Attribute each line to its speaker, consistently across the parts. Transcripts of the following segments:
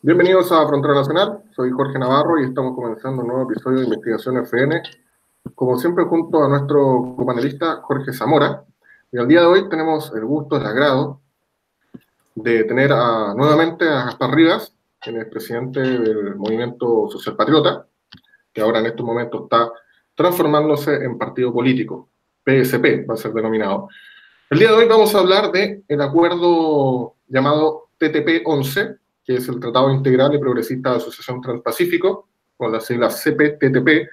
Speaker 1: Bienvenidos a Frontera Nacional, soy Jorge Navarro y estamos comenzando un nuevo episodio de Investigación FN, como siempre junto a nuestro copanelista Jorge Zamora. Y el día de hoy tenemos el gusto, el agrado de tener nuevamente a Gaspar Rivas, quien es presidente del Movimiento Social Patriota, que ahora en estos momentos está transformándose en partido político, PSP va a ser denominado. El día de hoy vamos a hablar del acuerdo llamado TTP-11, que es el Tratado Integral y Progresista de Asociación Transpacífico, con las siglas CPTTP,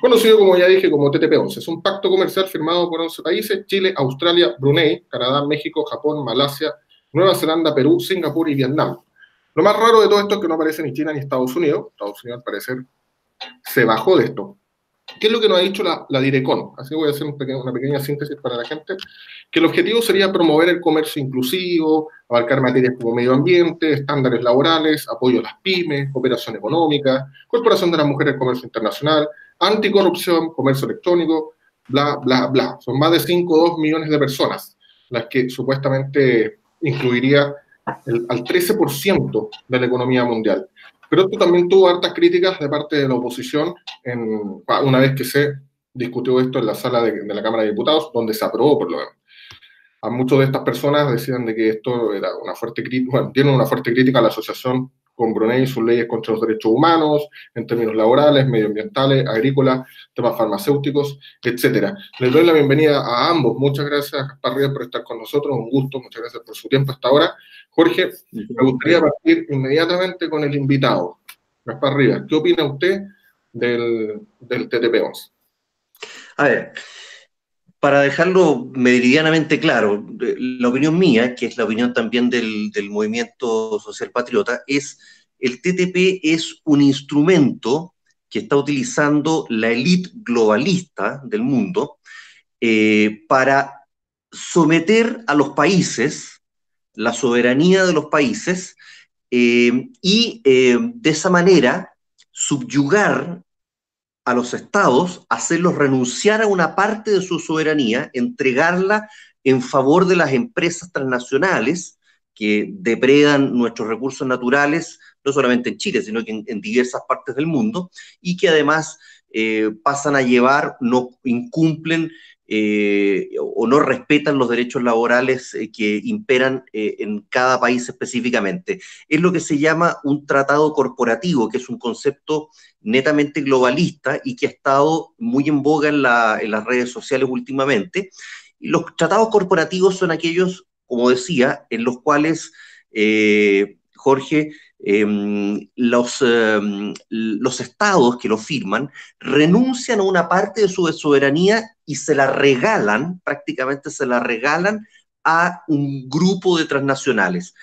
Speaker 1: conocido, como ya dije, como TTP-11. Es un pacto comercial firmado por 11 países: Chile, Australia, Brunei, Canadá, México, Japón, Malasia, Nueva Zelanda, Perú, Singapur y Vietnam. Lo más raro de todo esto es que no aparece ni China ni Estados Unidos. Estados Unidos, al parecer, se bajó de esto. ¿Qué es lo que nos ha dicho la Direcon? Así voy a hacer una pequeña síntesis para la gente. Que el objetivo sería promover el comercio inclusivo, abarcar materias como medio ambiente, estándares laborales, apoyo a las pymes, cooperación económica, corporación de las mujeres, comercio internacional, anticorrupción, comercio electrónico, bla, bla, bla. Son más de 5 o 2 millones de personas las que supuestamente incluiría al 13% de la economía mundial. Pero esto también tuvo hartas críticas de parte de la oposición una vez que se discutió esto en la sala de la Cámara de Diputados, donde se aprobó por lo menos. A muchas de estas personas decían de que esto era una fuerte crítica, bueno, tienen una fuerte crítica a la asociación con Brunei y sus leyes contra los derechos humanos, en términos laborales, medioambientales, agrícolas, temas farmacéuticos, etcétera. Les doy la bienvenida a ambos. Muchas gracias, Gaspar Rivas, por estar con nosotros. Un gusto, muchas gracias por su tiempo hasta ahora. Jorge, me gustaría partir inmediatamente con el invitado. Gaspar Rivas, ¿qué opina usted del TTP-11?
Speaker 2: A ver, para dejarlo meridianamente claro, la opinión mía, que es la opinión también del Movimiento Social Patriota, es el TTP es un instrumento que está utilizando la élite globalista del mundo para someter a los países, la soberanía de los países, y de esa manera subyugar a los estados, hacerlos renunciar a una parte de su soberanía, entregarla en favor de las empresas transnacionales que depredan nuestros recursos naturales, no solamente en Chile, sino que en diversas partes del mundo, y que además pasan a llevar, no incumplen o no respetan los derechos laborales que imperan en cada país específicamente. Es lo que se llama un tratado corporativo, que es un concepto netamente globalista y que ha estado muy en boga en las redes sociales últimamente. Y los tratados corporativos son aquellos, como decía, en los cuales, Jorge, los estados que lo firman renuncian a una parte de su soberanía y se la regalan, prácticamente se la regalan a un grupo de transnacionales.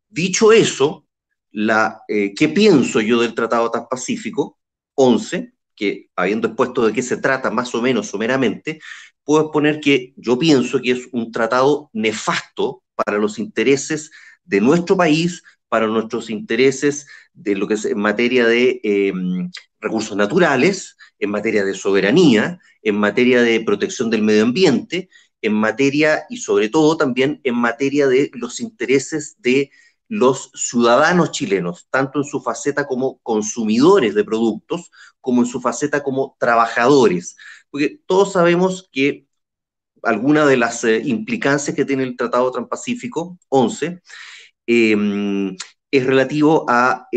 Speaker 2: Dicho eso, ¿qué pienso yo del Tratado Transpacífico 11? Que habiendo expuesto de qué se trata más o menos someramente, puedo exponer que yo pienso que es un tratado nefasto para los intereses de nuestro país, para nuestros intereses de lo que es en materia de recursos naturales, en materia de soberanía, en materia de protección del medio ambiente, en materia y sobre todo también en materia de los intereses de los ciudadanos chilenos, tanto en su faceta como consumidores de productos, como en su faceta como trabajadores. Porque todos sabemos que alguna de las implicancias que tiene el Tratado Transpacífico 11 es relativo a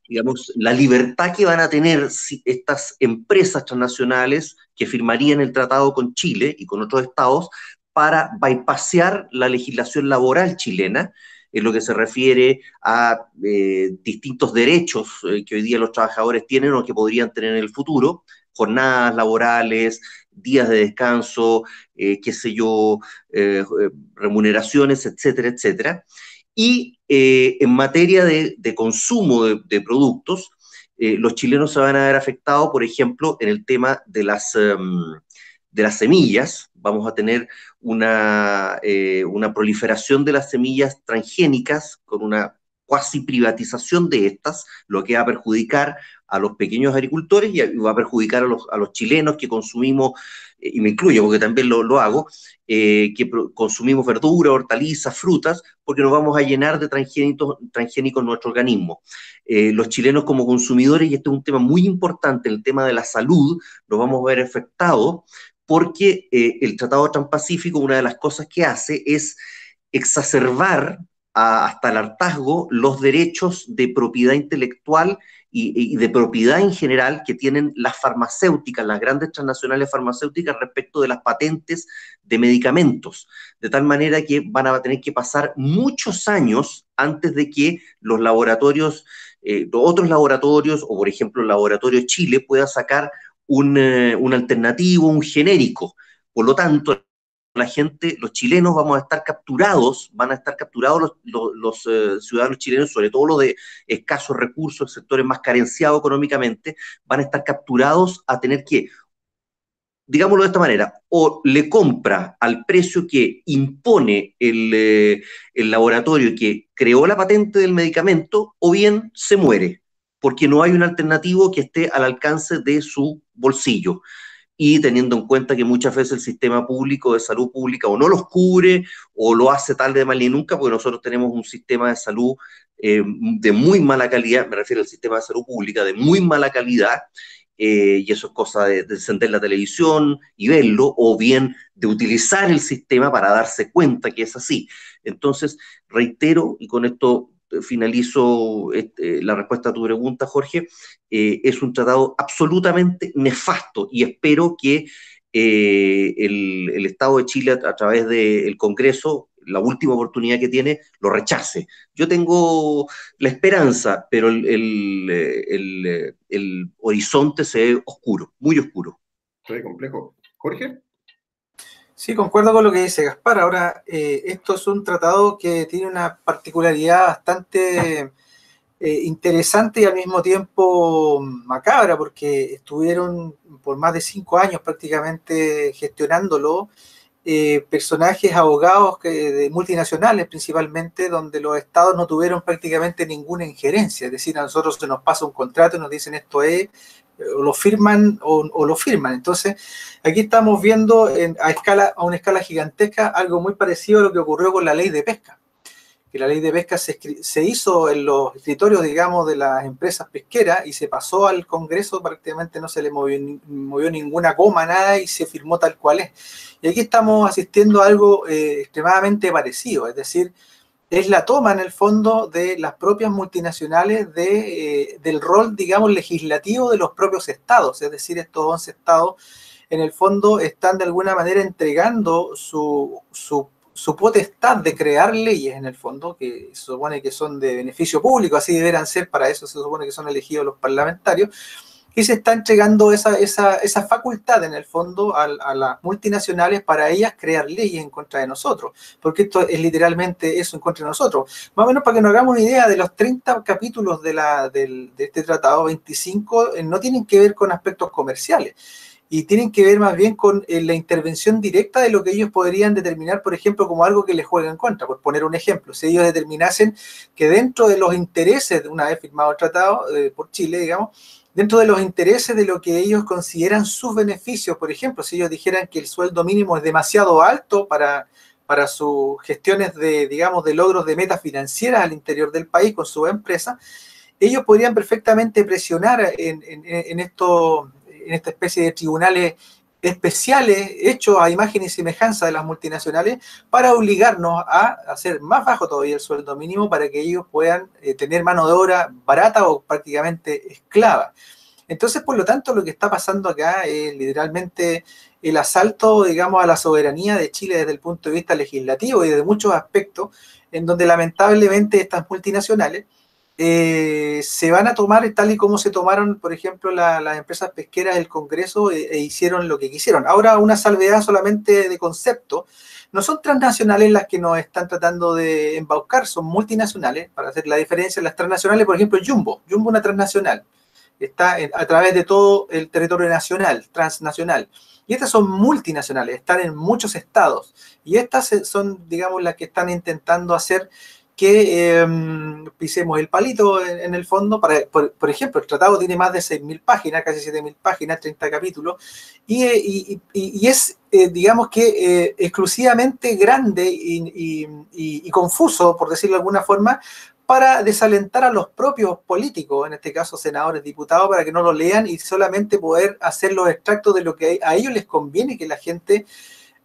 Speaker 2: digamos, la libertad que van a tener estas empresas transnacionales que firmarían el tratado con Chile y con otros estados para bypassear la legislación laboral chilena en lo que se refiere a distintos derechos que hoy día los trabajadores tienen o que podrían tener en el futuro, jornadas laborales, días de descanso, qué sé yo, remuneraciones, etcétera, etcétera. Y en materia de consumo productos, los chilenos se van a ver afectados, por ejemplo, en el tema de las semillas. Vamos a tener una proliferación de las semillas transgénicas con una cuasi privatización de estas, lo que va a perjudicar a los pequeños agricultores y va a perjudicar a los chilenos que consumimos, y me incluyo porque también lo hago, consumimos verduras, hortalizas, frutas, porque nos vamos a llenar de transgénicos en nuestro organismo. Los chilenos como consumidores, y este es un tema muy importante, el tema de la salud, nos vamos a ver afectados porque el Tratado Transpacífico, una de las cosas que hace es exacerbar hasta el hartazgo los derechos de propiedad intelectual y de propiedad en general que tienen las farmacéuticas, las grandes transnacionales farmacéuticas respecto de las patentes de medicamentos, de tal manera que van a tener que pasar muchos años antes de que los laboratorios, otros laboratorios, o por ejemplo el Laboratorio Chile, pueda sacar un alternativo, un genérico. Por lo tanto, la gente, los chilenos vamos a estar capturados, van a estar capturados los ciudadanos chilenos, sobre todo los de escasos recursos, sectores más carenciados económicamente, van a estar capturados a tener que, digámoslo de esta manera, o le compra al precio que impone el laboratorio que creó la patente del medicamento, o bien se muere, porque no hay un alternativo que esté al alcance de su bolsillo. Y teniendo en cuenta que muchas veces el sistema público de salud pública o no los cubre o lo hace tarde de mal y nunca, porque nosotros tenemos un sistema de salud de muy mala calidad, me refiero al sistema de salud pública de muy mala calidad, y eso es cosa de encender la televisión y verlo, o bien de utilizar el sistema para darse cuenta que es así. Entonces, reitero, y con esto finalizo la respuesta a tu pregunta, Jorge, es un tratado absolutamente nefasto y espero que el Estado de Chile a través del Congreso, la última oportunidad que tiene, lo rechace. Yo tengo la esperanza, pero el horizonte se ve oscuro, muy oscuro.
Speaker 1: Muy complejo. Jorge.
Speaker 3: Sí, concuerdo con lo que dice Gaspar. Ahora, esto es un tratado que tiene una particularidad bastante interesante y al mismo tiempo macabra, porque estuvieron por más de 5 años prácticamente gestionándolo personajes, abogados de multinacionales principalmente, donde los estados no tuvieron prácticamente ninguna injerencia. Es decir, a nosotros se nos pasa un contrato y nos dicen esto es, o lo firman o lo firman. Entonces, aquí estamos viendo a una escala gigantesca algo muy parecido a lo que ocurrió con la ley de pesca. Que la ley de pesca se hizo en los escritorios, digamos, de las empresas pesqueras y se pasó al Congreso, prácticamente no se le movió ninguna coma, nada, y se firmó tal cual es. Y aquí estamos asistiendo a algo extremadamente parecido, es decir, es la toma en el fondo de las propias multinacionales del rol, digamos, legislativo de los propios estados, es decir, estos 11 estados en el fondo están de alguna manera entregando su potestad de crear leyes en el fondo, que se supone que son de beneficio público, así deberán ser, para eso se supone que son elegidos los parlamentarios, y se está entregando esa facultad en el fondo a las multinacionales para ellas crear leyes en contra de nosotros, porque esto es literalmente eso en contra de nosotros. Más o menos para que nos hagamos una idea, de los 30 capítulos de este tratado, 25 no tienen que ver con aspectos comerciales, y tienen que ver más bien con la intervención directa de lo que ellos podrían determinar, por ejemplo, como algo que les juega en contra. Por poner un ejemplo, si ellos determinasen que dentro de los intereses, de una vez firmado el tratado por Chile, digamos, dentro de los intereses de lo que ellos consideran sus beneficios, por ejemplo, si ellos dijeran que el sueldo mínimo es demasiado alto para sus gestiones de, digamos, de logros de metas financieras al interior del país con su empresa, ellos podrían perfectamente presionar en esta especie de tribunales especiales hechos a imagen y semejanza de las multinacionales para obligarnos a hacer más bajo todavía el sueldo mínimo para que ellos puedan tener mano de obra barata o prácticamente esclava. Entonces, por lo tanto, lo que está pasando acá es literalmente el asalto, digamos, a la soberanía de Chile desde el punto de vista legislativo y desde muchos aspectos, en donde lamentablemente estas multinacionales se van a tomar tal y como se tomaron, por ejemplo, las empresas pesqueras del Congreso e hicieron lo que quisieron. Ahora, una salvedad solamente de concepto, no son transnacionales las que nos están tratando de embaucar, son multinacionales. Para hacer la diferencia, las transnacionales, por ejemplo, Jumbo es una transnacional, está a través de todo el territorio nacional, transnacional. Y estas son multinacionales, están en muchos estados. Y estas son, digamos, las que están intentando hacer que pisemos el palito en el fondo. Por ejemplo, el tratado tiene más de 6.000 páginas, casi 7.000 páginas, 30 capítulos, y es, digamos que, exclusivamente grande y confuso, por decirlo de alguna forma, para desalentar a los propios políticos, en este caso senadores, diputados, para que no lo lean y solamente poder hacer los extractos de lo que a ellos les conviene que la gente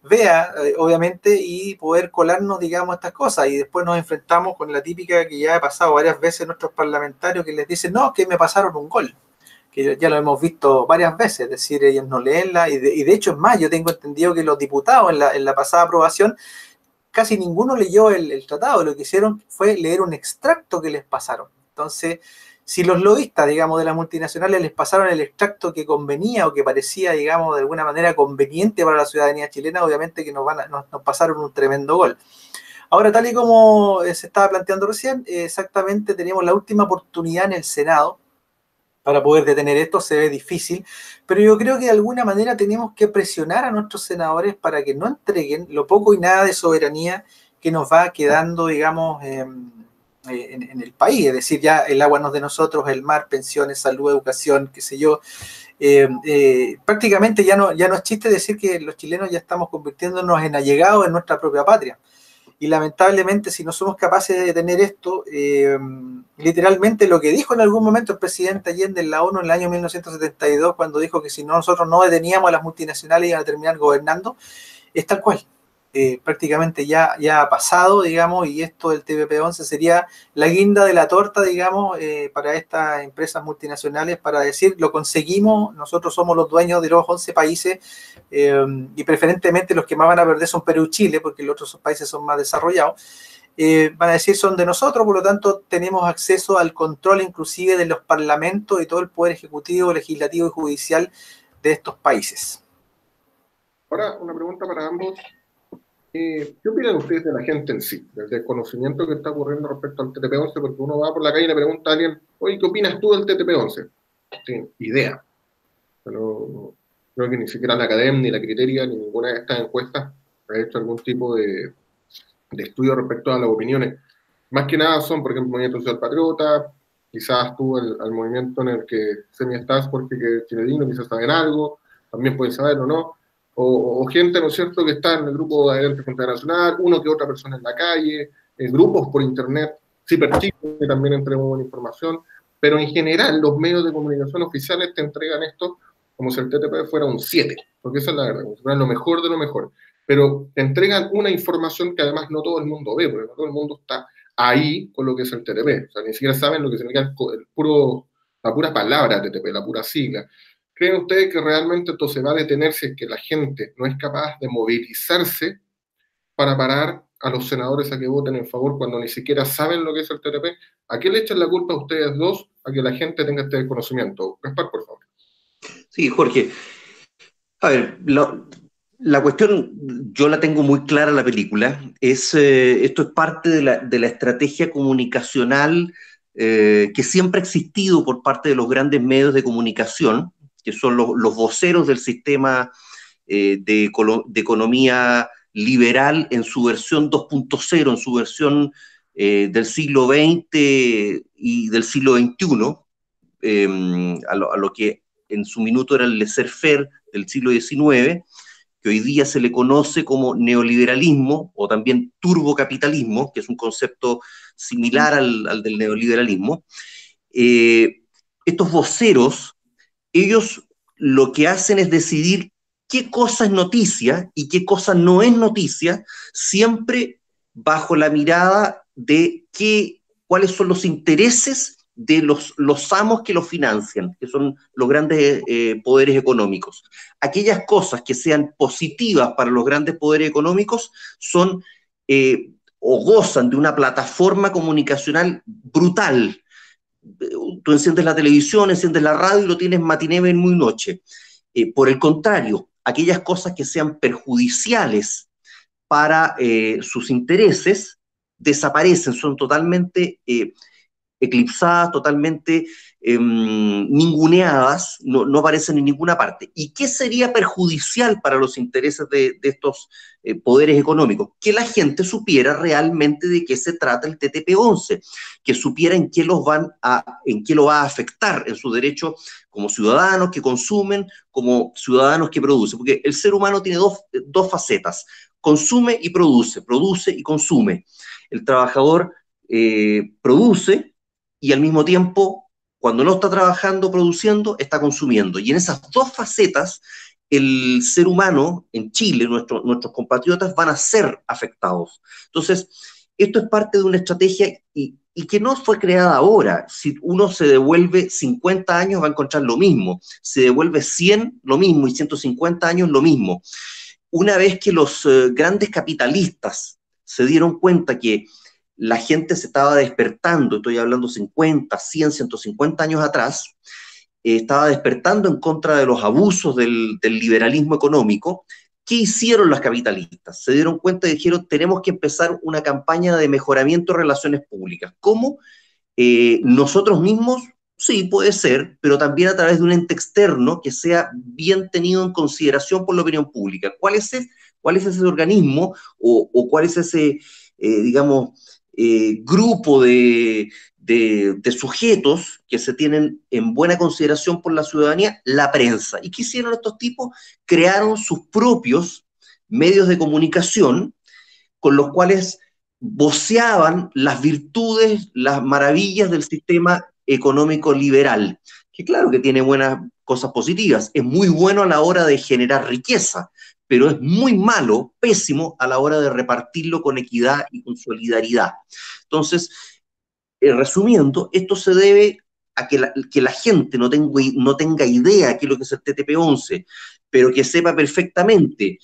Speaker 3: vea, obviamente, y poder colarnos, digamos, estas cosas. Y después nos enfrentamos con la típica que ya ha pasado varias veces nuestros parlamentarios, que les dicen, no, que me pasaron un gol, que ya lo hemos visto varias veces, es decir, ellos no leenla, y de hecho es más, yo tengo entendido que los diputados en la pasada aprobación, casi ninguno leyó el tratado, lo que hicieron fue leer un extracto que les pasaron. Entonces, si los lobistas, digamos, de las multinacionales les pasaron el extracto que convenía o que parecía, digamos, de alguna manera conveniente para la ciudadanía chilena, obviamente que nos pasaron un tremendo gol. Ahora, tal y como se estaba planteando recién, exactamente tenemos la última oportunidad en el Senado para poder detener esto. Se ve difícil, pero yo creo que de alguna manera tenemos que presionar a nuestros senadores para que no entreguen lo poco y nada de soberanía que nos va quedando, digamos, en el país. Es decir, ya el agua no es de nosotros, el mar, pensiones, salud, educación, qué sé yo. Prácticamente ya no es chiste decir que los chilenos ya estamos convirtiéndonos en allegados en nuestra propia patria. Y lamentablemente, si no somos capaces de detener esto, literalmente lo que dijo en algún momento el presidente Allende en la ONU en el año 1972, cuando dijo que si nosotros no deteníamos a las multinacionales iban a terminar gobernando, es tal cual. Prácticamente ya ha pasado, digamos, y esto del TPP-11 sería la guinda de la torta, digamos, para estas empresas multinacionales, para decir, lo conseguimos, nosotros somos los dueños de los 11 países, y preferentemente los que más van a perder son Perú y Chile, porque los otros países son más desarrollados, van a decir son de nosotros, por lo tanto tenemos acceso al control inclusive de los parlamentos y todo el poder ejecutivo, legislativo y judicial de estos países.
Speaker 1: Ahora, una pregunta para ambos. ¿Qué opinan ustedes de la gente en sí, del desconocimiento que está ocurriendo respecto al TTP-11? Porque uno va por la calle y le pregunta a alguien, oye, ¿qué opinas tú del TTP-11? No tienen idea. Pero creo que ni siquiera la Academia, ni la Criteria, ni ninguna de estas encuestas ha hecho algún tipo de estudio respecto a las opiniones. Más que nada son, por ejemplo, el Movimiento Social Patriota, quizás tú al movimiento en el que estás porque que Chile Digno quizás saben algo, también pueden saberlo, ¿no? O gente, ¿no es cierto?, que está en el grupo de Adherente Frente Nacional, uno que otra persona en la calle, grupos por internet, ciberchicos que también entregan buena información, pero en general los medios de comunicación oficiales te entregan esto como si el TTP fuera un 7, porque esa es la verdad, como si fuera lo mejor de lo mejor, pero te entregan una información que además no todo el mundo ve, porque no todo el mundo está ahí con lo que es el TTP, o sea, ni siquiera saben lo que significa la pura palabra TTP, la pura sigla. ¿Creen ustedes que realmente esto se va a detener si es que la gente no es capaz de movilizarse para parar a los senadores a que voten en favor cuando ni siquiera saben lo que es el TTP? ¿A qué le echan la culpa a ustedes dos a que la gente tenga este desconocimiento? Gaspar, por favor.
Speaker 2: Sí, Jorge. A ver, la cuestión, yo la tengo muy clara la película, esto es parte de la estrategia comunicacional que siempre ha existido por parte de los grandes medios de comunicación, que son los voceros del sistema de economía liberal en su versión 2.0, en su versión del siglo XX y del siglo XXI, a lo que en su minuto era el laissez-faire del siglo XIX, que hoy día se le conoce como neoliberalismo o también turbocapitalismo, que es un concepto similar al del neoliberalismo. Estos voceros, ellos lo que hacen es decidir qué cosa es noticia y qué cosa no es noticia, siempre bajo la mirada de cuáles son los intereses de los amos que los financian, que son los grandes poderes económicos. Aquellas cosas que sean positivas para los grandes poderes económicos son o gozan de una plataforma comunicacional brutal. Tú enciendes la televisión, enciendes la radio y lo tienes matiné, muy noche. Por el contrario, aquellas cosas que sean perjudiciales para sus intereses desaparecen, son totalmente eclipsadas, totalmente ninguneadas, no aparecen en ninguna parte. ¿Y qué sería perjudicial para los intereses de estos poderes económicos? Que la gente supiera realmente de qué se trata el TTP-11, que supiera en qué lo va a afectar en su derecho como ciudadanos que consumen, como ciudadanos que producen, porque el ser humano tiene dos facetas: consume y produce y consume. El trabajador produce y al mismo tiempo, cuando no está trabajando, produciendo, está consumiendo. Y en esas dos facetas, el ser humano en Chile, nuestros compatriotas, van a ser afectados. Entonces, esto es parte de una estrategia y que no fue creada ahora. Si uno se devuelve 50 años, va a encontrar lo mismo. Se devuelve 100, lo mismo, y 150 años, lo mismo. Una vez que los grandes capitalistas se dieron cuenta que la gente se estaba despertando, estoy hablando 50, 100, 150 años atrás, estaba despertando en contra de los abusos del liberalismo económico. ¿Qué hicieron los capitalistas? Se dieron cuenta y dijeron: tenemos que empezar una campaña de mejoramiento de relaciones públicas. ¿Cómo? Nosotros mismos, sí, puede ser, pero también a través de un ente externo que sea bien tenido en consideración por la opinión pública. ¿Cuál es ese organismo o cuál es ese, grupo de sujetos que se tienen en buena consideración por la ciudadanía? La prensa. ¿Y qué hicieron estos tipos? Crearon sus propios medios de comunicación con los cuales voceaban las virtudes, las maravillas del sistema económico liberal, que claro que tiene buenas cosas positivas, es muy bueno a la hora de generar riqueza, pero es muy malo, pésimo a la hora de repartirlo con equidad y con solidaridad. Entonces, resumiendo, esto se debe a que la gente no tenga idea de qué es lo que es el TTP-11, pero que sepa perfectamente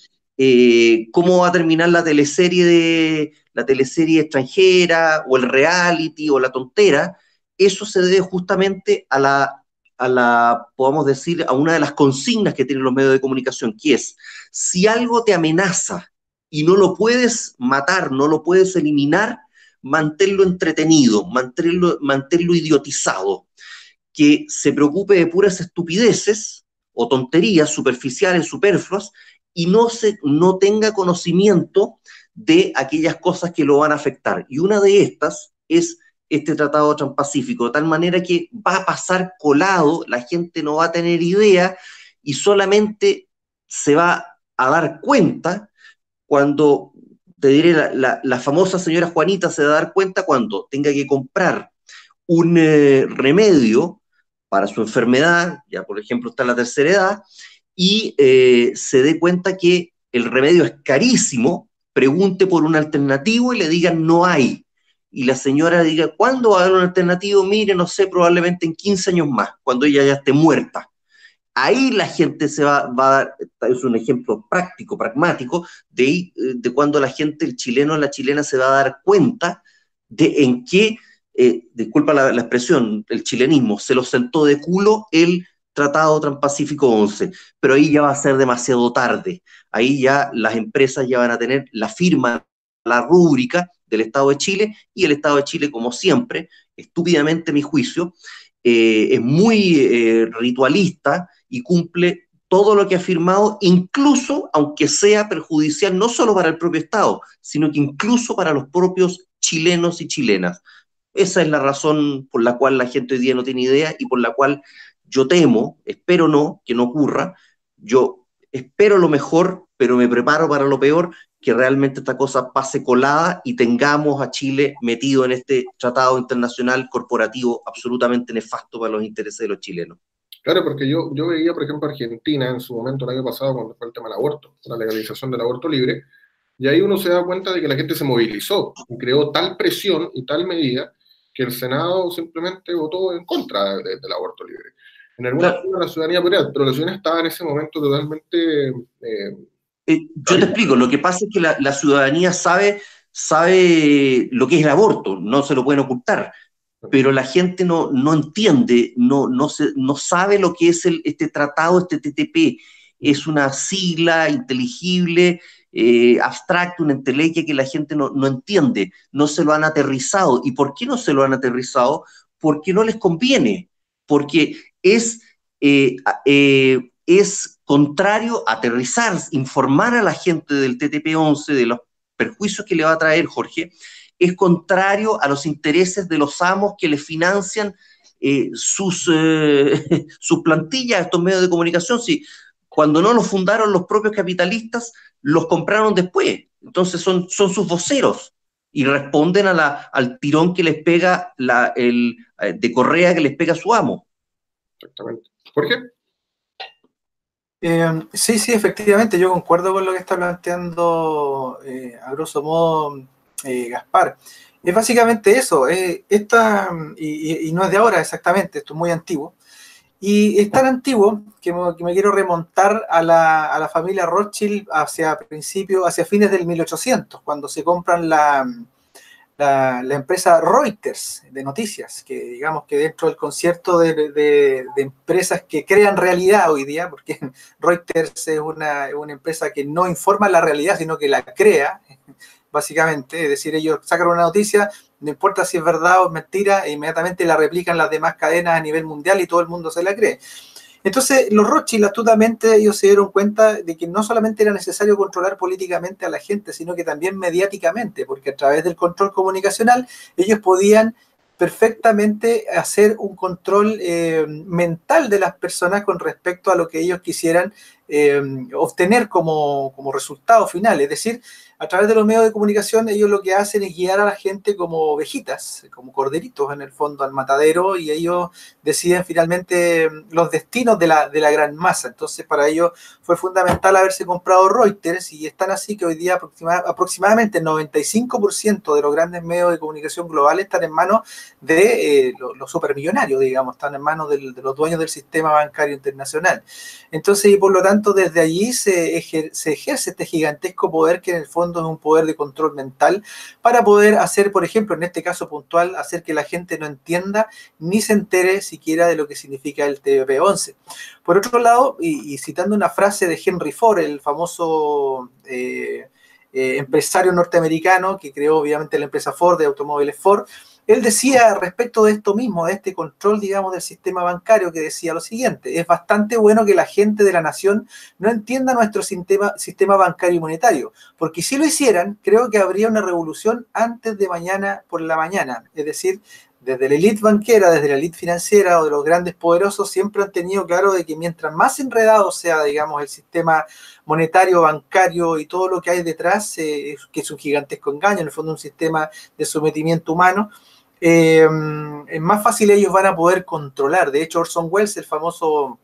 Speaker 2: cómo va a terminar la teleserie extranjera, o el reality, o la tontera. Eso se debe justamente podamos decir, a una de las consignas que tienen los medios de comunicación, que es: si algo te amenaza y no lo puedes matar, no lo puedes eliminar, manténlo entretenido, manténlo idiotizado, que se preocupe de puras estupideces o tonterías superficiales, superfluas, y no tenga conocimiento de aquellas cosas que lo van a afectar. Y una de estas es este Tratado Transpacífico, de tal manera que va a pasar colado, la gente no va a tener idea y solamente se va a dar cuenta cuando, te diré, la famosa señora Juanita se va a dar cuenta cuando tenga que comprar un remedio para su enfermedad, ya por ejemplo está en la tercera edad, y se dé cuenta que el remedio es carísimo, pregunte por un alternativo y le digan: no hay. Y la señora diga: ¿cuándo va a haber un alternativo? Mire, no sé, probablemente en 15 años más, cuando ella ya esté muerta. Ahí la gente se va a dar, es un ejemplo práctico, pragmático, de cuando la gente, el chileno o la chilena, se va a dar cuenta de en qué, disculpa la expresión, el chilenismo, se lo sentó de culo el Tratado Transpacífico 11, pero ahí ya va a ser demasiado tarde. Ahí ya las empresas ya van a tener la firma, la rúbrica del Estado de Chile, y el Estado de Chile, como siempre, estúpidamente a mi juicio, es muy ritualista y cumple todo lo que ha firmado, incluso aunque sea perjudicial no solo para el propio Estado, sino que incluso para los propios chilenos y chilenas. Esa es la razón por la cual la gente hoy día no tiene idea y por la cual yo temo, espero que no ocurra. Yo espero lo mejor, pero me preparo para lo peor, que realmente esta cosa pase colada y tengamos a Chile metido en este tratado internacional corporativo absolutamente nefasto para los intereses de los chilenos.
Speaker 1: Claro, porque yo veía, por ejemplo, Argentina en su momento, el año pasado, cuando fue el tema del aborto, la legalización del aborto libre, y ahí uno se da cuenta de que la gente se movilizó y creó tal presión y tal medida que el Senado simplemente votó en contra del aborto libre. En alguna forma la ciudadanía podría, pero la ciudadanía estaba en ese momento totalmente...
Speaker 2: yo te explico, lo que pasa es que la ciudadanía sabe lo que es el aborto, no se lo pueden ocultar, pero la gente no entiende, no sabe lo que es este tratado, este TTP. Es una sigla inteligible, abstracta, una entelequia que la gente no entiende, no se lo han aterrizado. ¿Y por qué no se lo han aterrizado? porque no les conviene, porque es contrario aterrizar, informar a la gente del TTP-11 de los perjuicios que le va a traer, Jorge, es contrario a los intereses de los amos que le financian sus plantillas a estos medios de comunicación. Si cuando no los fundaron los propios capitalistas, los compraron después. Entonces son sus voceros y responden al tirón que les pega de correa que les pega su amo.
Speaker 1: Exactamente. Jorge.
Speaker 3: Sí, efectivamente, yo concuerdo con lo que está planteando a grosso modo Gaspar. Es básicamente eso, y no es de ahora exactamente, esto es muy antiguo. Y es tan antiguo que me quiero remontar a la familia Rothschild hacia fines del 1800, cuando se compran la empresa Reuters de noticias, que digamos que dentro del concierto de empresas que crean realidad hoy día, porque Reuters es una empresa que no informa la realidad, sino que la crea, básicamente, es decir, ellos sacan una noticia, no importa si es verdad o es mentira, e inmediatamente la replican las demás cadenas a nivel mundial y todo el mundo se la cree. Entonces, los Rothschild, astutamente, ellos se dieron cuenta de que no solamente era necesario controlar políticamente a la gente, sino que también mediáticamente, porque a través del control comunicacional ellos podían perfectamente hacer un control mental de las personas con respecto a lo que ellos quisieran obtener como resultado final. Es decir, a través de los medios de comunicación ellos lo que hacen es guiar a la gente como ovejitas, como corderitos en el fondo al matadero, y ellos deciden finalmente los destinos de la gran masa. Entonces para ellos fue fundamental haberse comprado Reuters, y es tan así que hoy día aproximadamente el 95% de los grandes medios de comunicación globales están en manos de los supermillonarios, digamos, están en manos de los dueños del sistema bancario internacional. Entonces, y por lo tanto, desde allí se ejerce este gigantesco poder, que en el fondo es un poder de control mental, para poder hacer, por ejemplo, en este caso puntual, hacer que la gente no entienda ni se entere siquiera de lo que significa el TPP-11. Por otro lado, y citando una frase de Henry Ford, el famoso empresario norteamericano que creó obviamente la empresa Ford de automóviles Ford, él decía respecto de esto mismo, de este control, digamos, del sistema bancario, que decía lo siguiente: es bastante bueno que la gente de la nación no entienda nuestro sistema bancario y monetario, porque si lo hicieran, creo que habría una revolución antes de mañana por la mañana. Es decir, desde la élite banquera, desde la élite financiera o de los grandes poderosos, siempre han tenido claro de que mientras más enredado sea, digamos, el sistema monetario, bancario y todo lo que hay detrás, que es un gigantesco engaño, en el fondo un sistema de sometimiento humano, es más fácil ellos van a poder controlar. De hecho, Orson Welles, el famoso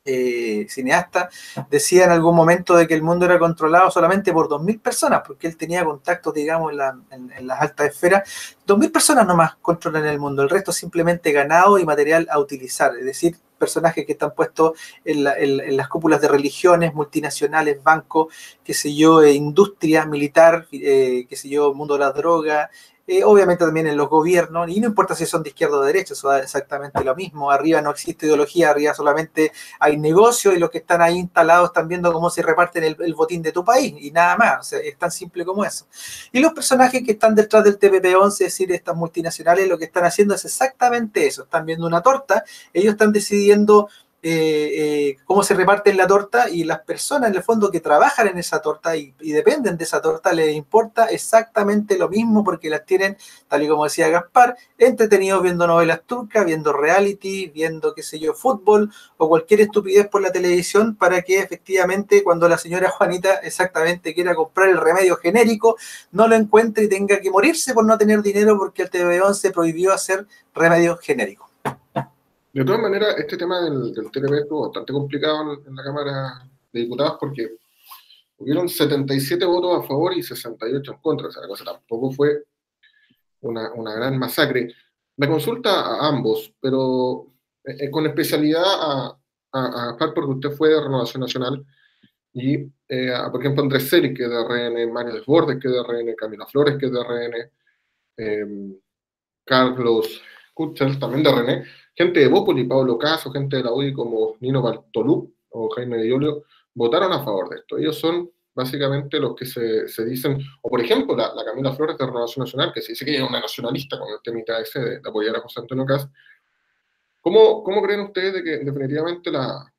Speaker 3: cineasta, decía en algún momento de que el mundo era controlado solamente por 2.000 personas, porque él tenía contactos, digamos, en las altas esferas. 2.000 personas nomás controlan el mundo, el resto simplemente ganado y material a utilizar, es decir, personajes que están puestos en las cúpulas de religiones, multinacionales, bancos, qué sé yo, industria militar, qué sé yo, mundo de las drogas, obviamente también en los gobiernos, y no importa si son de izquierda o de derecha, eso da exactamente lo mismo. Arriba no existe ideología, arriba solamente hay negocio, y los que están ahí instalados están viendo cómo se reparten el botín de tu país, y nada más. O sea, es tan simple como eso. Y los personajes que están detrás del TPP-11, es decir, estas multinacionales, lo que están haciendo es exactamente eso. Están viendo una torta, ellos están decidiendo cómo se reparten la torta, y las personas en el fondo que trabajan en esa torta y dependen de esa torta, les importa exactamente lo mismo, porque las tienen, tal y como decía Gaspar, entretenidos viendo novelas turcas, viendo reality, viendo, qué sé yo, fútbol o cualquier estupidez por la televisión, para que efectivamente cuando la señora Juanita exactamente quiera comprar el remedio genérico, no lo encuentre y tenga que morirse por no tener dinero, porque el TPP-11 prohibió hacer remedios genéricos.
Speaker 1: De todas maneras, este tema del TPP estuvo bastante complicado en la Cámara de Diputados, porque hubieron 77 votos a favor y 68 en contra. O sea, la cosa tampoco fue una gran masacre. Me consulta a ambos, pero con especialidad a Gaspar, porque usted fue de Renovación Nacional, y por ejemplo Andrés Celis, que es de RN, Mario Desbordes, que es de RN, Camilo Flores, que es de RN, Carlos Kuchel, también de RN, gente de Bópoli, Pablo Caso, gente de la UDI como Nino Bartolú o Jaime de Iolio, votaron a favor de esto. Ellos son básicamente los que se dicen, o por ejemplo la Camila Flores de Renovación Nacional, que se dice que es una nacionalista con el temita ese de apoyar a José Antonio Kast. ¿Cómo creen ustedes de que definitivamente la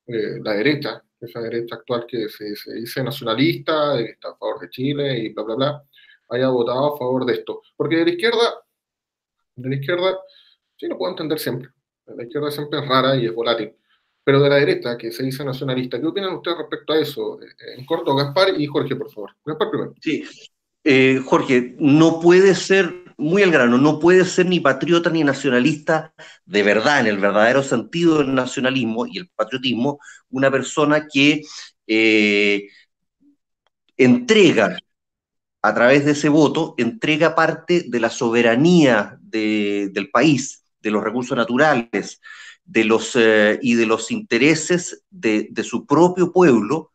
Speaker 1: derecha, esa derecha actual que se dice nacionalista, de que está a favor de Chile y bla, bla, bla, haya votado a favor de esto? Porque de la izquierda, sí, lo puedo entender siempre. La izquierda siempre es rara y es volátil. Pero de la derecha, que se dice nacionalista, ¿qué opinan ustedes respecto a eso? En corto, Gaspar y Jorge, por favor. Gaspar primero.
Speaker 2: Sí, Jorge, no puede ser, muy al grano, no puede ser ni patriota ni nacionalista de verdad, en el verdadero sentido del nacionalismo y el patriotismo, una persona que eh, entrega, a través de ese voto, entrega parte de la soberanía del país, de los recursos naturales, y de los intereses de su propio pueblo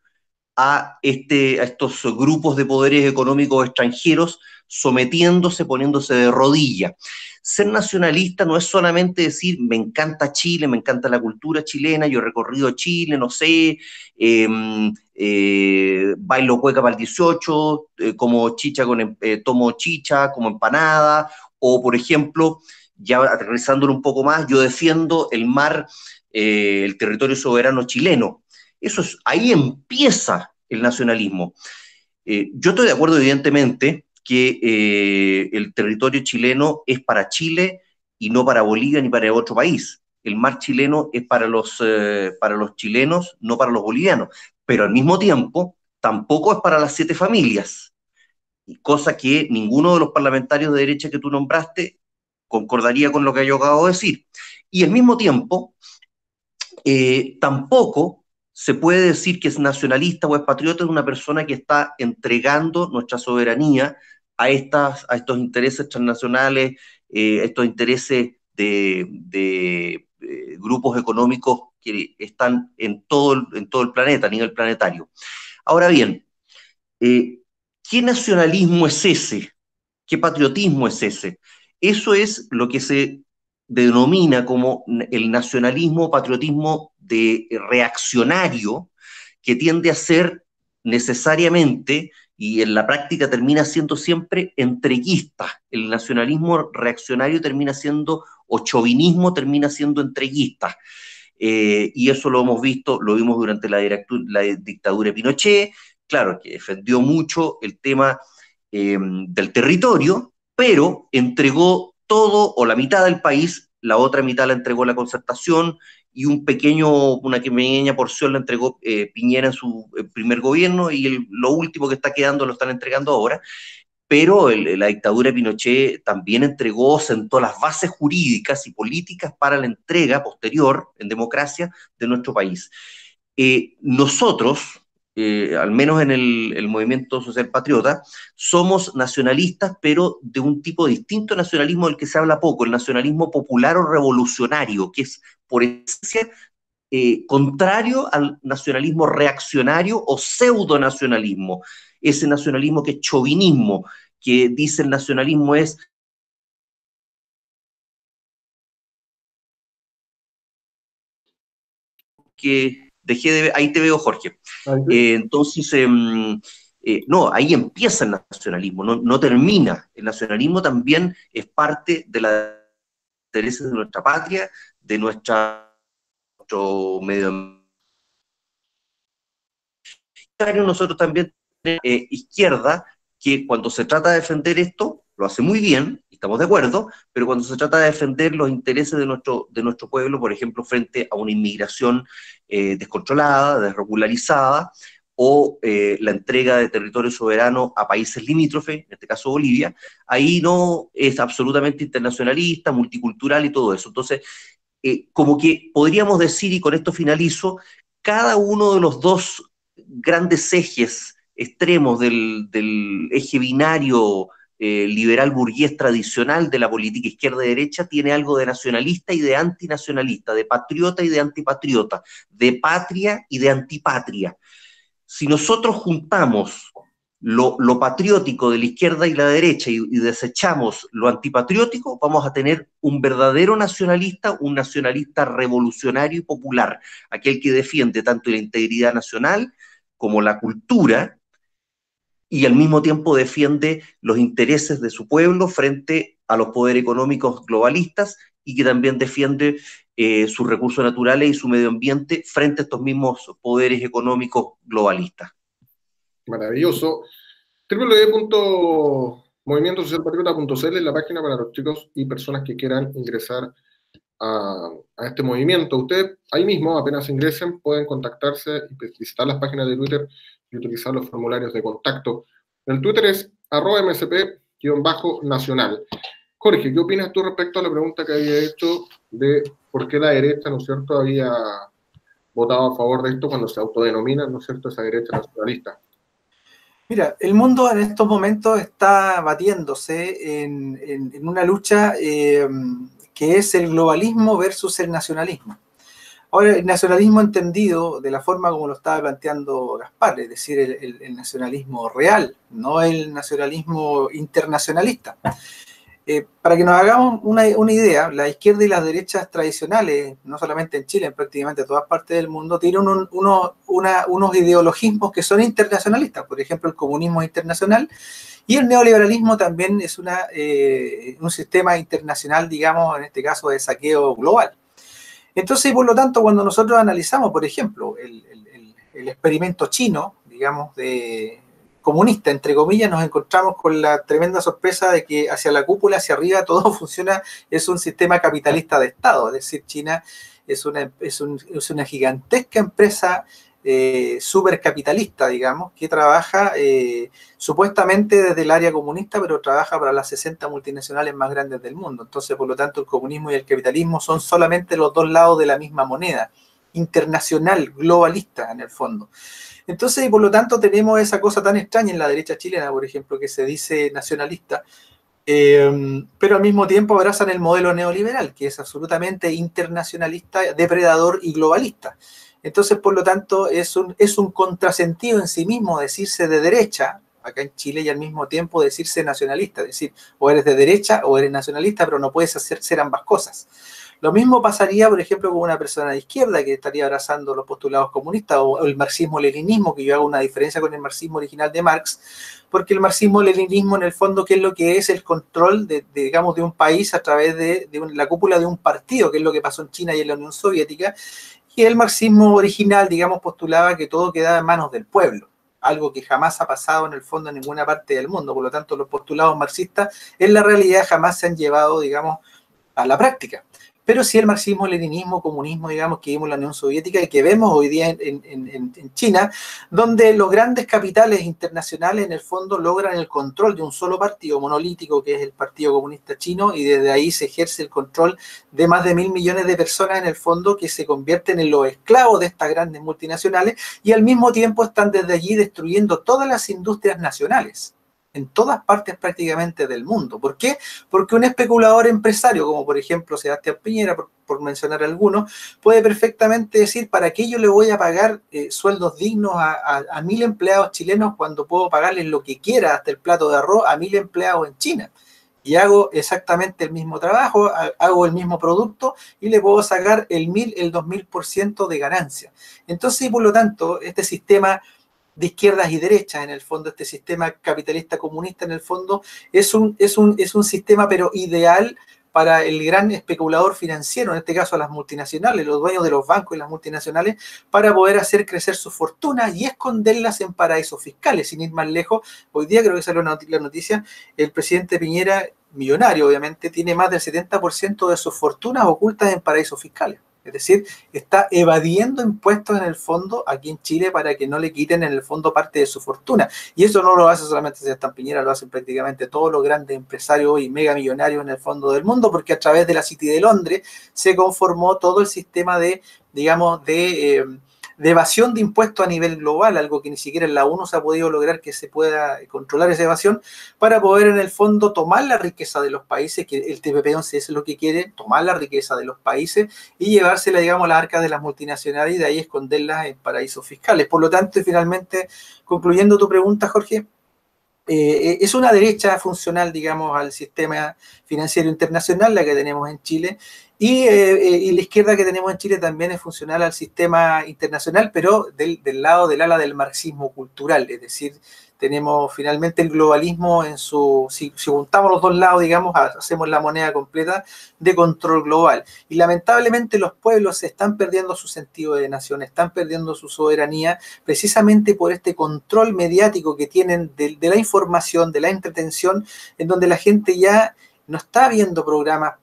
Speaker 2: a estos grupos de poderes económicos extranjeros, sometiéndose, poniéndose de rodillas. Ser nacionalista no es solamente decir, me encanta Chile, me encanta la cultura chilena, yo he recorrido Chile, no sé, bailo cueca para el 18, como chicha tomo chicha como empanada, o por ejemplo, ya aterrizándolo un poco más, yo defiendo el mar, el territorio soberano chileno. Ahí empieza el nacionalismo. Yo estoy de acuerdo, evidentemente, que el territorio chileno es para Chile y no para Bolivia ni para otro país. El mar chileno es para los chilenos, no para los bolivianos. Pero al mismo tiempo, tampoco es para las 7 familias, cosa que ninguno de los parlamentarios de derecha que tú nombraste concordaría con lo que yo acabo de decir. Y al mismo tiempo, tampoco se puede decir que es nacionalista o es patriota de una persona que está entregando nuestra soberanía a estos intereses transnacionales, a estos intereses de grupos económicos que están en todo el planeta, a nivel planetario. Ahora bien, ¿qué nacionalismo es ese? ¿Qué patriotismo es ese? Eso es lo que se denomina como el nacionalismo, patriotismo reaccionario, que tiende a ser necesariamente, y en la práctica termina siendo siempre entreguista. El nacionalismo reaccionario termina siendo, o chauvinismo termina siendo entreguista. Y eso lo hemos visto, lo vimos durante la dictadura de Pinochet, claro, que defendió mucho el tema del territorio, pero entregó todo o la mitad del país, la otra mitad la entregó la Concertación y una pequeña porción la entregó Piñera en su primer gobierno y lo último que está quedando lo están entregando ahora. Pero la dictadura de Pinochet también sentó las bases jurídicas y políticas para la entrega posterior en democracia de nuestro país. Nosotros, al menos en el movimiento social patriota, somos nacionalistas, pero de un tipo distinto de nacionalismo del que se habla poco, el nacionalismo popular o revolucionario, que es por esencia contrario al nacionalismo reaccionario o pseudo-nacionalismo, ese nacionalismo que es chauvinismo, que dice el nacionalismo es que dejé de ver, ahí te veo, Jorge. Entonces, no, ahí empieza el nacionalismo, no termina. El nacionalismo también es parte de los intereses de nuestra patria, de nuestro medio ambiente. Nosotros también tenemos izquierda que cuando se trata de defender esto, lo hace muy bien, estamos de acuerdo, pero cuando se trata de defender los intereses de nuestro pueblo, por ejemplo, frente a una inmigración descontrolada, desregularizada, o la entrega de territorio soberano a países limítrofes, en este caso Bolivia, ahí no es absolutamente internacionalista, multicultural y todo eso. Entonces, como que podríamos decir, y con esto finalizo, cada uno de los dos grandes ejes extremos del eje binario liberal burgués tradicional de la política izquierda-derecha tiene algo de nacionalista y de antinacionalista, de patriota y de antipatriota, de patria y de antipatria. Si nosotros juntamos lo patriótico de la izquierda y la derecha y desechamos lo antipatriótico, vamos a tener un verdadero nacionalista, un nacionalista revolucionario y popular, aquel que defiende tanto la integridad nacional como la cultura y al mismo tiempo defiende los intereses de su pueblo frente a los poderes económicos globalistas y que también defiende sus recursos naturales y su medio ambiente frente a estos mismos poderes económicos globalistas.
Speaker 1: Maravilloso. www.movimientosocialpatriota.cl es la página para los chicos y personas que quieran ingresar a este movimiento. Ustedes ahí mismo, apenas ingresen, pueden contactarse y visitar las páginas de Twitter y utilizar los formularios de contacto. El Twitter es @msp_nacional. Jorge, ¿qué opinas tú respecto a la pregunta que había hecho de por qué la derecha, ¿no es cierto?, había votado a favor de esto cuando se autodenomina, ¿no es cierto?, esa derecha nacionalista?
Speaker 3: Mira, el mundo en estos momentos está batiéndose en una lucha que es el globalismo versus el nacionalismo. Ahora, el nacionalismo entendido de la forma como lo estaba planteando Gaspar, es decir, el nacionalismo real, no el nacionalismo internacionalista. Para que nos hagamos una idea, la izquierda y las derechas tradicionales, no solamente en Chile, en prácticamente todas partes del mundo, tienen unos ideologismos que son internacionalistas. Por ejemplo, el comunismo es internacional y el neoliberalismo también es un sistema internacional, digamos, en este caso de saqueo global. Entonces, por lo tanto, cuando nosotros analizamos, por ejemplo, el experimento chino, digamos, de comunista, entre comillas, nos encontramos con la tremenda sorpresa de que hacia la cúpula, hacia arriba, todo funciona, es un sistema capitalista de Estado. Es decir, China es una gigantesca empresa supercapitalista, digamos, que trabaja supuestamente desde el área comunista, pero trabaja para las 60 multinacionales más grandes del mundo. Entonces, por lo tanto, el comunismo y el capitalismo son solamente los dos lados de la misma moneda, internacional, globalista en el fondo. Entonces, y por lo tanto, tenemos esa cosa tan extraña en la derecha chilena, por ejemplo, que se dice nacionalista, pero al mismo tiempo abrazan el modelo neoliberal, que es absolutamente internacionalista, depredador y globalista. Entonces, por lo tanto, es un contrasentido en sí mismo decirse de derecha, acá en Chile, y al mismo tiempo decirse nacionalista, es decir, o eres de derecha o eres nacionalista, pero no puedes ser ambas cosas. Lo mismo pasaría, por ejemplo, con una persona de izquierda que estaría abrazando los postulados comunistas o el marxismo-leninismo, que yo hago una diferencia con el marxismo original de Marx, porque el marxismo-leninismo, en el fondo, ¿qué es lo que es? El control, digamos, de un país a través de la cúpula de un partido, que es lo que pasó en China y en la Unión Soviética, y el marxismo original, digamos, postulaba que todo quedaba en manos del pueblo, algo que jamás ha pasado en el fondo en ninguna parte del mundo. Por lo tanto, los postulados marxistas en la realidad jamás se han llevado, digamos, a la práctica. Pero sí el marxismo, leninismo, comunismo, digamos, que vimos en la Unión Soviética y que vemos hoy día en China, donde los grandes capitales internacionales en el fondo logran el control de un solo partido monolítico, que es el Partido Comunista Chino, y desde ahí se ejerce el control de más de 1.000 millones de personas en el fondo que se convierten en los esclavos de estas grandes multinacionales y al mismo tiempo están desde allí destruyendo todas las industrias nacionales en todas partes prácticamente del mundo. ¿Por qué? Porque un especulador empresario, como por ejemplo Sebastián Piñera, por mencionar algunos, puede perfectamente decir, ¿para qué yo le voy a pagar sueldos dignos a 1.000 empleados chilenos cuando puedo pagarles lo que quiera, hasta el plato de arroz, a 1.000 empleados en China? Y hago exactamente el mismo trabajo, hago el mismo producto y le puedo sacar el 1.000, el 2.000% de ganancia. Entonces, por lo tanto, este sistema de izquierdas y derechas, en el fondo, este sistema capitalista comunista, en el fondo, es un sistema, pero ideal para el gran especulador financiero, en este caso a las multinacionales, los dueños de los bancos y las multinacionales, para poder hacer crecer sus fortunas y esconderlas en paraísos fiscales. Sin ir más lejos, hoy día creo que salió la noticia, el presidente Piñera, millonario obviamente, tiene más del 70% de sus fortunas ocultas en paraísos fiscales. Es decir, está evadiendo impuestos en el fondo aquí en Chile para que no le quiten en el fondo parte de su fortuna. Y eso no lo hace solamente Sebastián Piñera, lo hacen prácticamente todos los grandes empresarios y megamillonarios en el fondo del mundo, porque a través de la City de Londres se conformó todo el sistema de, digamos, de evasión de impuestos a nivel global, algo que ni siquiera en la ONU se ha podido lograr que se pueda controlar esa evasión, para poder en el fondo tomar la riqueza de los países, que el TPP-11 es lo que quiere, tomar la riqueza de los países y llevársela, digamos, a las arcas de las multinacionales y de ahí esconderlas en paraísos fiscales. Por lo tanto, y finalmente, concluyendo tu pregunta, Jorge, es una derecha funcional, digamos, al sistema financiero internacional, la que tenemos en Chile, y la izquierda que tenemos en Chile también es funcional al sistema internacional, pero del lado del ala del marxismo cultural, es decir, tenemos finalmente el globalismo en su, si juntamos los dos lados, digamos, hacemos la moneda completa de control global. Y lamentablemente los pueblos están perdiendo su sentido de nación, están perdiendo su soberanía, precisamente por este control mediático que tienen de la información, de la entretención, en donde la gente ya no está viendo programas,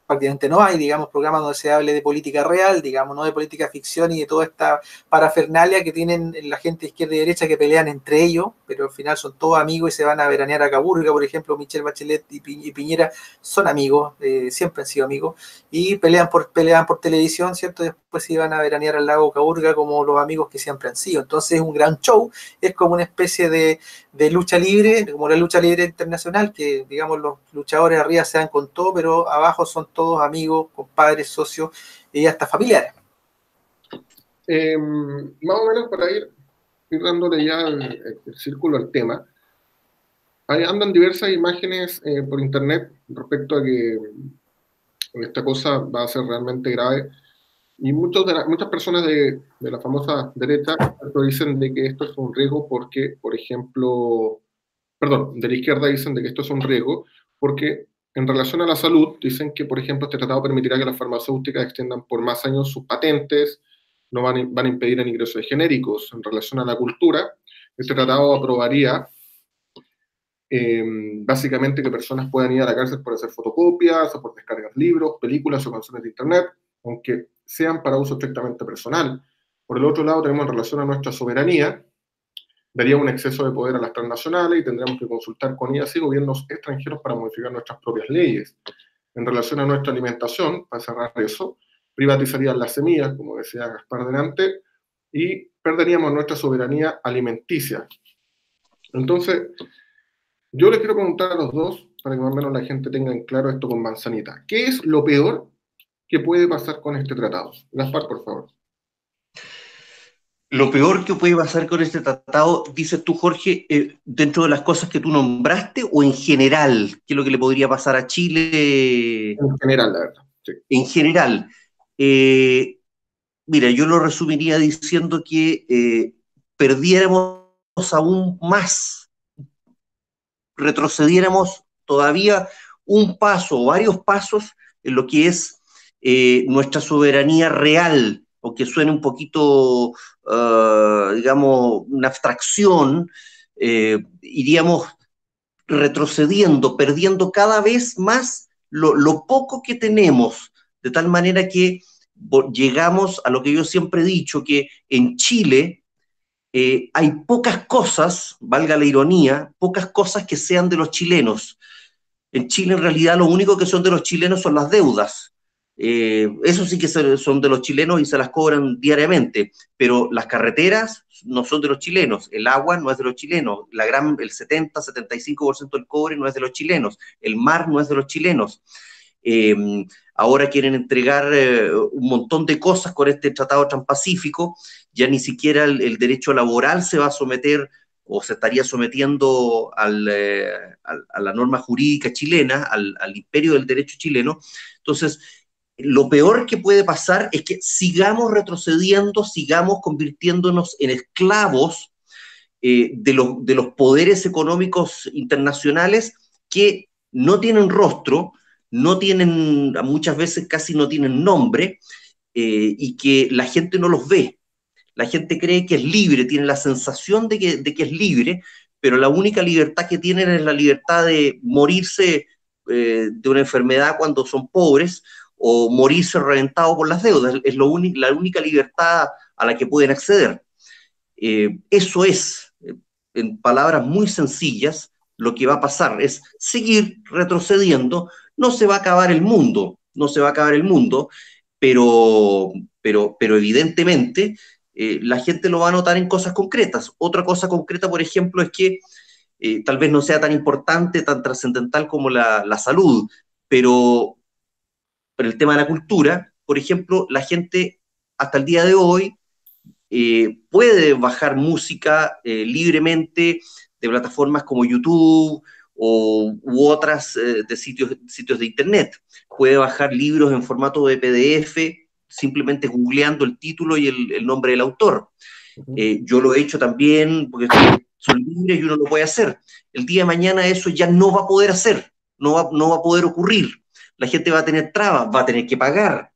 Speaker 3: prácticamente no hay, digamos, programas donde se hable de política real, digamos, no de política ficción y de toda esta parafernalia que tienen la gente de izquierda y derecha que pelean entre ellos, pero al final son todos amigos y se van a veranear a Caburga, por ejemplo. Michelle Bachelet y Piñera son amigos, siempre han sido amigos, y pelean por televisión, ¿cierto? Después se iban a veranear al lago Caburga como los amigos que siempre han sido. Entonces es un gran show, es como una especie de lucha libre, como la lucha libre internacional, que digamos los luchadores arriba se dan con todo, pero abajo son todos amigos, compadres, socios y hasta familiares.
Speaker 1: Más o menos para ir dándole ya el círculo al tema, ahí andan diversas imágenes por internet respecto a que esta cosa va a ser realmente grave, y muchas personas de la famosa derecha dicen de que esto es un riesgo porque, por ejemplo, perdón, de la izquierda dicen de que esto es un riesgo porque en relación a la salud dicen que, por ejemplo, este tratado permitirá que las farmacéuticas extiendan por más años sus patentes, no van a impedir el ingreso de genéricos. En relación a la cultura, este tratado aprobaría básicamente que personas puedan ir a la cárcel por hacer fotocopias o por descargar libros, películas o canciones de internet, aunque sean para uso estrictamente personal. Por el otro lado, tenemos en relación a nuestra soberanía, daría un exceso de poder a las transnacionales y tendríamos que consultar con ellas y gobiernos extranjeros para modificar nuestras propias leyes. En relación a nuestra alimentación, para cerrar eso, privatizarían las semillas, como decía Gaspar delante, y perderíamos nuestra soberanía alimenticia. Entonces, yo les quiero preguntar a los dos, para que más o menos la gente tenga en claro esto con manzanita. ¿Qué es lo peor que puede pasar con este tratado? Gaspar, por favor.
Speaker 2: Lo peor que puede pasar con este tratado, dices tú, Jorge, dentro de las cosas que tú nombraste, o en general, ¿qué es lo que le podría pasar a Chile?
Speaker 1: En general, la verdad. Sí.
Speaker 2: En general. Mira, yo lo resumiría diciendo que perdiéramos aún más, retrocediéramos todavía un paso o varios pasos en lo que es nuestra soberanía real, aunque suene un poquito, digamos, una abstracción, iríamos retrocediendo, perdiendo cada vez más lo poco que tenemos, de tal manera que llegamos a lo que yo siempre he dicho, que en Chile hay pocas cosas, valga la ironía, pocas cosas que sean de los chilenos. En Chile, en realidad, lo único que son de los chilenos son las deudas. Eso sí que son de los chilenos y se las cobran diariamente, pero las carreteras no son de los chilenos, el agua no es de los chilenos, el 70-75% del cobre no es de los chilenos, el mar no es de los chilenos. Ahora quieren entregar un montón de cosas con este Tratado Transpacífico, ya ni siquiera el derecho laboral se va a someter o se estaría sometiendo a la norma jurídica chilena, al imperio del derecho chileno. Entonces, lo peor que puede pasar es que sigamos retrocediendo, sigamos convirtiéndonos en esclavos de los poderes económicos internacionales que no tienen rostro, no tienen, muchas veces casi no tienen nombre, y que la gente no los ve. La gente cree que es libre, tiene la sensación de que es libre, pero la única libertad que tienen es la libertad de morirse de una enfermedad cuando son pobres, o morirse reventado por las deudas. Es la única libertad a la que pueden acceder. Eso es, en palabras muy sencillas, lo que va a pasar, es seguir retrocediendo. No se va a acabar el mundo, no se va a acabar el mundo, pero evidentemente la gente lo va a notar en cosas concretas. Otra cosa concreta, por ejemplo, es que tal vez no sea tan importante, tan trascendental como la salud, pero el tema de la cultura, por ejemplo, la gente hasta el día de hoy puede bajar música libremente de plataformas como YouTube u otras de sitios de internet. Puede bajar libros en formato de PDF simplemente googleando el título y el nombre del autor. Yo lo he hecho también porque son libres y uno lo puede hacer. El día de mañana eso ya no va a poder hacer, no va a poder ocurrir. La gente va a tener trabas, va a tener que pagar,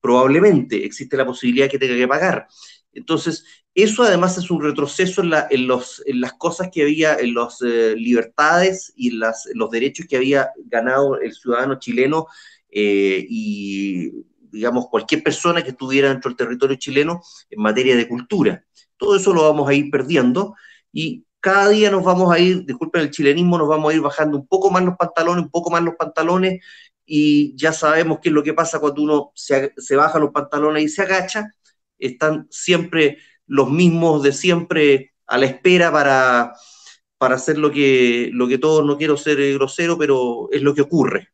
Speaker 2: probablemente existe la posibilidad de que tenga que pagar. Entonces, eso además es un retroceso en las cosas que había, en las libertades y en los derechos que había ganado el ciudadano chileno y, digamos, cualquier persona que estuviera dentro del territorio chileno en materia de cultura. Todo eso lo vamos a ir perdiendo y cada día nos vamos a ir, disculpen el chilenismo, nos vamos a ir bajando un poco más los pantalones, y ya sabemos qué es lo que pasa cuando uno se baja los pantalones y se agacha. Están siempre los mismos de siempre a la espera para hacer lo que todos, no quiero ser grosero, pero es lo que ocurre,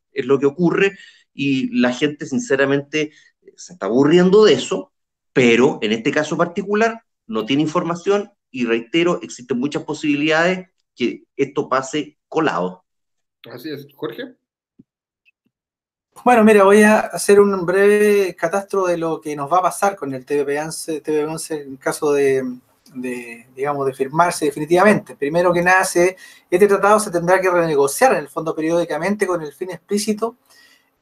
Speaker 2: y la gente sinceramente se está aburriendo de eso, pero en este caso particular no tiene información y reitero, existen muchas posibilidades que esto pase colado.
Speaker 1: Así es. Jorge.
Speaker 3: Bueno, mira, voy a hacer un breve catastro de lo que nos va a pasar con el TPP-11 en caso digamos, de firmarse definitivamente. Primero que nada, este tratado se tendrá que renegociar en el fondo periódicamente con el fin explícito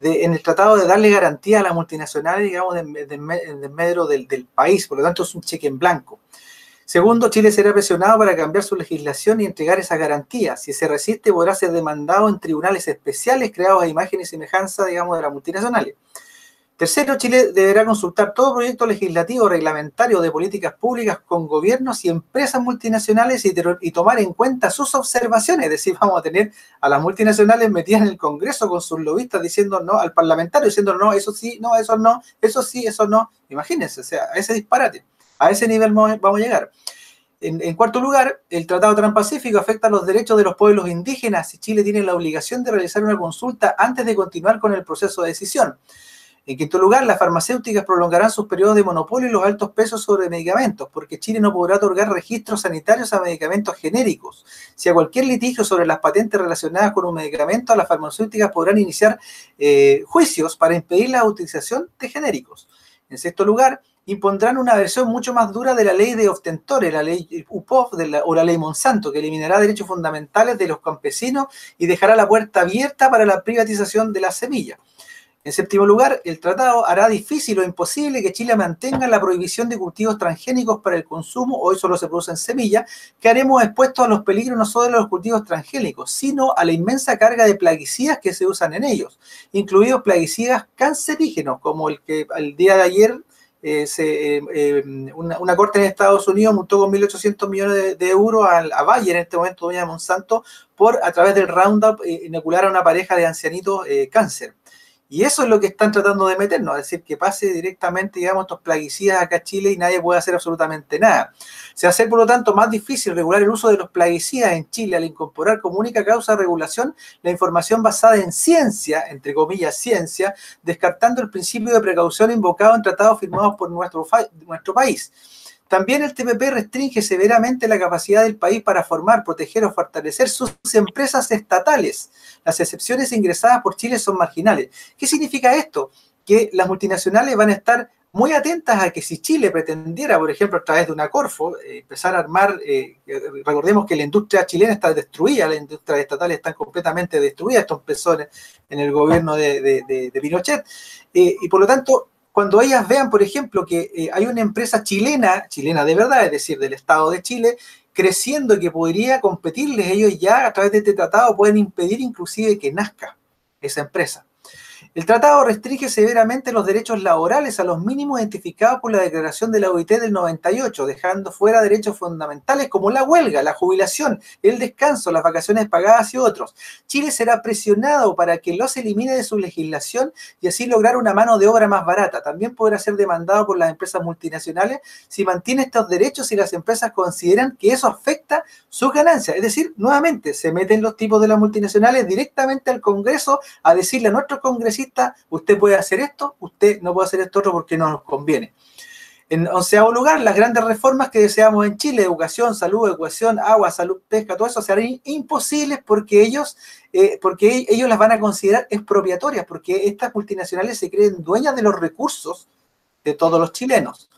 Speaker 3: en el tratado de darle garantía a las multinacionales, digamos, en desmedro del país. Por lo tanto, es un cheque en blanco. Segundo, Chile será presionado para cambiar su legislación y entregar esas garantías. Si se resiste, podrá ser demandado en tribunales especiales creados a imagen y semejanza, digamos, de las multinacionales. Tercero, Chile deberá consultar todo proyecto legislativo, reglamentario de políticas públicas con gobiernos y empresas multinacionales y tomar en cuenta sus observaciones. Es decir, vamos a tener a las multinacionales metidas en el Congreso con sus lobistas diciendo no, al parlamentario diciendo no, eso sí, no, eso no, eso sí, eso no. Imagínense, o sea, a ese disparate. A ese nivel vamos a llegar. En cuarto lugar, el Tratado Transpacífico afecta los derechos de los pueblos indígenas y Chile tiene la obligación de realizar una consulta antes de continuar con el proceso de decisión. En quinto lugar, las farmacéuticas prolongarán sus periodos de monopolio y los altos precios sobre medicamentos, porque Chile no podrá otorgar registros sanitarios a medicamentos genéricos. Si a cualquier litigio sobre las patentes relacionadas con un medicamento, las farmacéuticas podrán iniciar juicios para impedir la utilización de genéricos. En sexto lugar, impondrán una versión mucho más dura de la ley de obtentores, la ley UPOF o la ley Monsanto, que eliminará derechos fundamentales de los campesinos y dejará la puerta abierta para la privatización de las semillas. En séptimo lugar, el tratado hará difícil o imposible que Chile mantenga la prohibición de cultivos transgénicos para el consumo, hoy solo se producen semillas, que haremos expuestos a los peligros no solo de los cultivos transgénicos, sino a la inmensa carga de plaguicidas que se usan en ellos, incluidos plaguicidas cancerígenos, como el que el día de ayer una corte en Estados Unidos multó con 1.800 millones de euros a Bayer, en este momento doña Monsanto, por a través del Roundup inocular a una pareja de ancianitos cáncer. Y eso es lo que están tratando de meternos, es decir, que pase directamente, digamos, estos plaguicidas acá a Chile y nadie puede hacer absolutamente nada. Se hace, por lo tanto, más difícil regular el uso de los plaguicidas en Chile al incorporar como única causa de regulación la información basada en ciencia, entre comillas, ciencia, descartando el principio de precaución invocado en tratados firmados por nuestro país. También el TPP restringe severamente la capacidad del país para formar, proteger o fortalecer sus empresas estatales. Las excepciones ingresadas por Chile son marginales. ¿Qué significa esto? Que las multinacionales van a estar muy atentas a que si Chile pretendiera, por ejemplo, a través de una Corfo, empezar a armar, recordemos que la industria chilena está destruida, las industrias estatales están completamente destruidas, esto empezó en el gobierno de Pinochet, y por lo tanto, cuando ellas vean, por ejemplo, que hay una empresa chilena de verdad, es decir, del Estado de Chile, creciendo y que podría competirles, ellos ya a través de este tratado pueden impedir inclusive que nazca esa empresa. El tratado restringe severamente los derechos laborales a los mínimos identificados por la declaración de la OIT del 98, dejando fuera derechos fundamentales como la huelga, la jubilación, el descanso, las vacaciones pagadas y otros. Chile será presionado para que los elimine de su legislación y así lograr una mano de obra más barata. También podrá ser demandado por las empresas multinacionales si mantiene estos derechos y las empresas consideran que eso afecta sus ganancias. Es decir, nuevamente, se meten los tipos de las multinacionales directamente al Congreso a decirle a nuestros congresistas: usted puede hacer esto, usted no puede hacer esto otro porque no nos conviene. En onceavo lugar, las grandes reformas que deseamos en Chile, educación, salud, educación, agua, salud, pesca, todo eso serán imposibles porque ellos las van a considerar expropiatorias, porque estas multinacionales se creen dueñas de los recursos de todos los chilenos.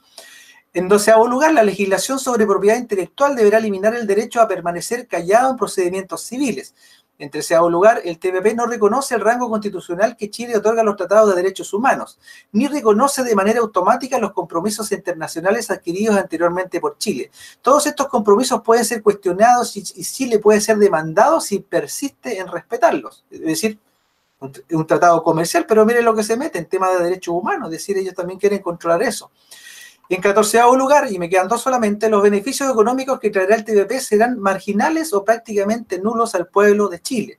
Speaker 3: En 12º lugar, la legislación sobre propiedad intelectual deberá eliminar el derecho a permanecer callado en procedimientos civiles. En 13º lugar, el TPP no reconoce el rango constitucional que Chile otorga a los tratados de derechos humanos, ni reconoce de manera automática los compromisos internacionales adquiridos anteriormente por Chile. Todos estos compromisos pueden ser cuestionados y Chile puede ser demandado si persiste en respetarlos. Es decir, un tratado comercial, pero miren lo que se mete en temas de derechos humanos, es decir, ellos también quieren controlar eso. En 14º lugar, y me quedan 2 solamente, los beneficios económicos que traerá el TPP serán marginales o prácticamente nulos al pueblo de Chile.